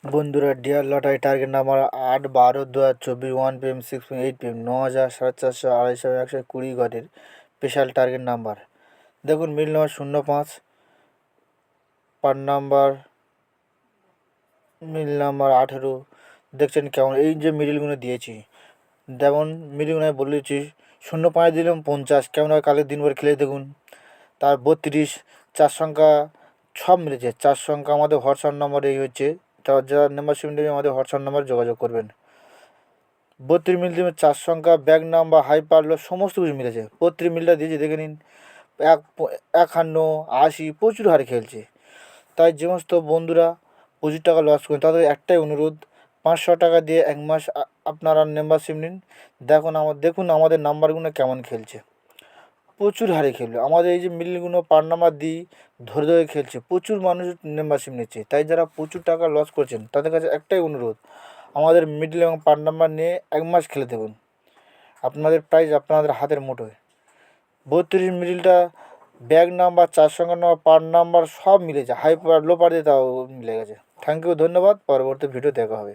বন্ধুরা, dear lottery target number 8/12/2024, 1 PM 6 PM 8 PM 9,000 450 250 120 ঘরের special target number. দেখুন মিল number 05, পার number মিল number 18। দেখছেন কেমন এই যে মিডিলগুলো দিয়েছি, যেমন মিডিলগুলো আমি বলেছি 05 দিলাম 50, কেমন হয় কালের দিনভর খেলে দেখুন। তার 32, 4 সংখ্যা সব মিলেছে। 4 সংখ্যা আমাদের হোয়াটসঅ্যাপ নাম্বার এই হচ্ছে, তার যারা মেম্বারশিপ নেবে আমাদের হোয়াটসঅ্যাপ নাম্বার যোগাযোগ করবেন। 32 মিল দিবে, 4 সংখ্যা ব্যাগ নাম্বার হাই পারলো সমস্ত কিছু মিলেছে। 32 মিলটা দিয়েছি দেখে নিন, 51, 80 প্রচুর হারে খেলছে। তাই যে সমস্ত বন্ধুরা প্রচুর টাকা লস করেন তাদের একটাই অনুরোধ, 500 টাকা দিয়ে 1 মাস আপনারা মেম্বারশিপ নিন। দেখুন আমাদের নাম্বারগুলো কেমন খেলছে, প্রচুর হারে খেলবে। আমাদের এই যে মিলগুলো পার নাম্বার দিই ধরে ধরে খেলছে, প্রচুর মানুষ মেম্বারশিপ নিচ্ছে। তাই যারা প্রচুর টাকা লস করছেন তাদের কাছে একটাই অনুরোধ, আমাদের মিডল এবং পার নাম্বার নিয়ে 1 মাস খেলে দেখুন, আপনাদের প্রাইজ আপনাদের হাতের মুঠোয়। 32 মিডিলটা ব্যাগ নাম্বার 4 সংখ্যা নাম্বার পার নাম্বার সব মিলেছে, হাই পার লো পার দিয়ে তাও মিলে গেছে। থ্যাংক ইউ, ধন্যবাদ। পরবর্তী ভিডিও দেখা হবে।